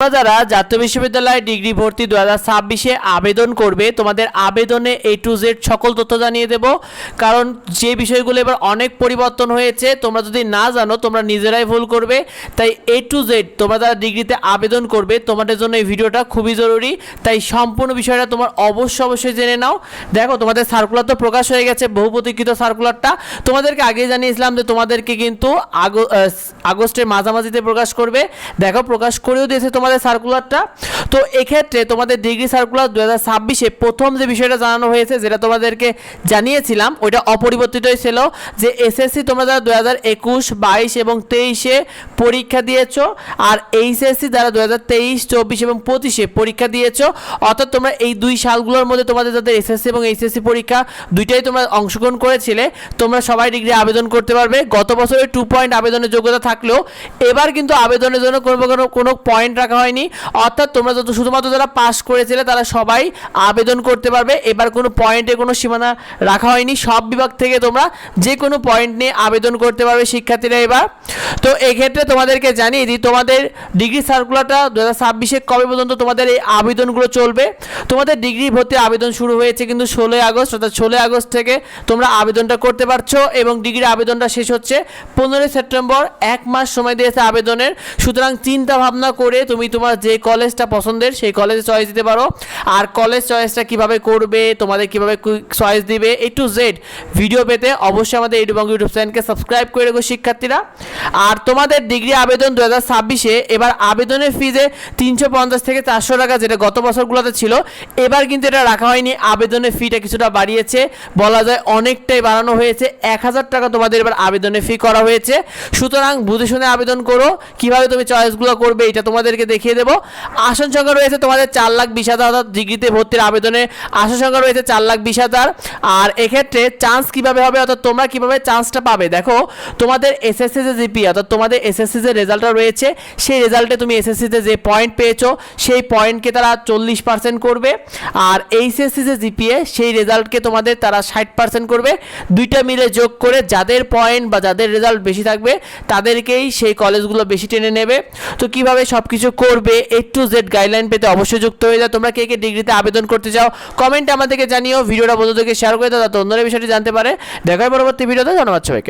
তোমরা যারা জাতীয় বিশ্ববিদ্যালয়ে ডিগ্রি ভর্তি 2026-এ আবেদন করবে, তোমাদের আবেদনে A to Z সকল তথ্য জানিয়ে দেব। কারণ যে বিষয়গুলো এবার অনেক পরিবর্তন হয়েছে, তোমরা যদি না জানো তোমরা নিজেরাই ভুল করবে। তাই A to Z তোমরা যারা ডিগ্রিতে আবেদন করবে তোমাদের জন্য এই ভিডিওটা খুবই জরুরি। তাই সম্পূর্ণ বিষয়টা তোমার অবশ্যই জেনে নাও। দেখো, তোমাদের সার্কুলার তো প্রকাশ হয়ে গেছে, বহু প্রতীক্ষিত সার্কুলারটা। তোমাদেরকে আগে জানিয়েছিলাম যে তোমাদেরকে কিন্তু আগস্টের মাঝামাঝিতে প্রকাশ করবে। দেখো, প্রকাশ করেও দিয়েছে তোমাদের সার্কুলারটা। তো এক্ষেত্রে তোমাদের ডিগ্রি সার্কুলার 2026-এ প্রথম যে বিষয়টা জানানো হয়েছে, যেটা তোমাদেরকে জানিয়েছিলাম, ওইটা অপরিবর্তিতই ছিল যে এসএসসি তোমরা যারা 2021, 22 এবং 23-এ পরীক্ষা দিয়েছো, আর এইচএসসি যারা 2023, 24 এবং 25-এ পরীক্ষা দিয়েছো, অর্থাৎ তোমরা এই দুই সালগুলোর মধ্যে তোমাদের যাদের এসএসসি এবং এইচএসসি পরীক্ষা দুইটাই তোমরা অংশগ্রহণ করেছিলে, তোমরা সবাই ডিগ্রি আবেদন করতে পারবে। গত বছরে 2 পয়েন্ট আবেদনের যোগ্যতা থাকলেও এবার কিন্তু আবেদনের জন্য কোনো পয়েন্ট রাখা হয়নি। অর্থাৎ তোমরা শুধুমাত্র যারা পাস করেছিলে তারা সবাই আবেদন করতে পারবে। এবার কোনো পয়েন্টে কোনো সীমানা রাখা হয়নি, সব বিভাগ থেকে তোমরা যে কোনো পয়েন্ট নিয়ে আবেদন করতে পারবে শিক্ষার্থীরা এবার। তো এক্ষেত্রে তোমাদেরকে জানিয়ে দিই, তোমাদের ডিগ্রি সার্কুলারটা 2026-এ কবে পর্যন্ত তোমাদের এই আবেদনগুলো চলবে। তোমাদের ডিগ্রি ভর্তি আবেদন শুরু হয়েছে কিন্তু 16 আগস্ট, অর্থাৎ 16 আগস্ট থেকে তোমরা আবেদনটা করতে পারছো এবং ডিগ্রি আবেদনটা শেষ হচ্ছে 15 সেপ্টেম্বর। 1 মাস সময় দিয়েছে আবেদনের। সুতরাং চিন্তা ভাবনা করে তুমি তোমার যে কলেজটা পছন্দের সেই কলেজে চয়েস দিতে পারো। আর কলেজ চয়েসটা কিভাবে করবে, তোমাদের কিভাবে চয়েস দিবে, A to Z ভিডিও পেতে অবশ্যই আমাদের এডুবং ইউটিউব চ্যানেলকে সাবস্ক্রাইব করে রেখো শিক্ষার্থীরা। আর তোমাদের ডিগ্রি আবেদন 2026-এ এবার আবেদনের ফিজে 350 থেকে 400 টাকা, যেটা গত বছরগুলোতে ছিল, এবার কিন্তু এটা রাখা হয়নি। আবেদনের ফিটা কিছুটা বাড়িয়েছে, বলা যায় অনেকটাই বাড়ানো হয়েছে। 1000 টাকা তোমাদের এবার আবেদনের ফি করা হয়েছে। সুতরাং বুঝে শুনে আবেদন করো। কিভাবে তুমি চয়েসগুলো করবে এটা তোমাদেরকে দেখিয়ে দেবো। আসন সংখ্যা রয়েছে তোমাদের 4,20,000, অর্থাৎ ডিগ্রিতে ভর্তির আবেদনে আসন সংখ্যা রয়েছে 4,20,000। আর এক্ষেত্রে চান্স কিভাবে হবে, অর্থাৎ তোমরা কিভাবে চান্সটা পাবে, দেখো তোমাদের এসএসসি যে জিপি, অর্থাৎ তোমাদের এসএসসি যে রেজাল্টটা রয়েছে সেই রেজাল্টে তুমি এসএসসিতে যে পয়েন্ট পেয়েছো সেই পয়েন্টকে তারা 40% করবে। আর এইচএসসি যে জিপিএ সেই রেজাল্টকে তোমাদের তারা 60% করবে। দুইটা মিলে যোগ করে যাদের পয়েন্ট বা যাদের রেজাল্ট বেশি থাকবে তাদেরকেই সেই কলেজগুলো বেশি টেনে নেবে। তো কিভাবে সব কিছু করবে A to Z গাইডলাইন পেতে অবশ্যই যুক্ত হয়ে যাও। তোমরা কে কে ডিগ্রিতে আবেদন করতে চাও কমেন্টে আমাদেরকে জানিও। ভিডিওটা বন্ধুদেরকে শেয়ার করে দাও যাতে অন্যরা বিষয়টি জানতে পারে। দেখা হয় পরবর্তী ভিডিওতে। ধন্যবাদ সবাইকে।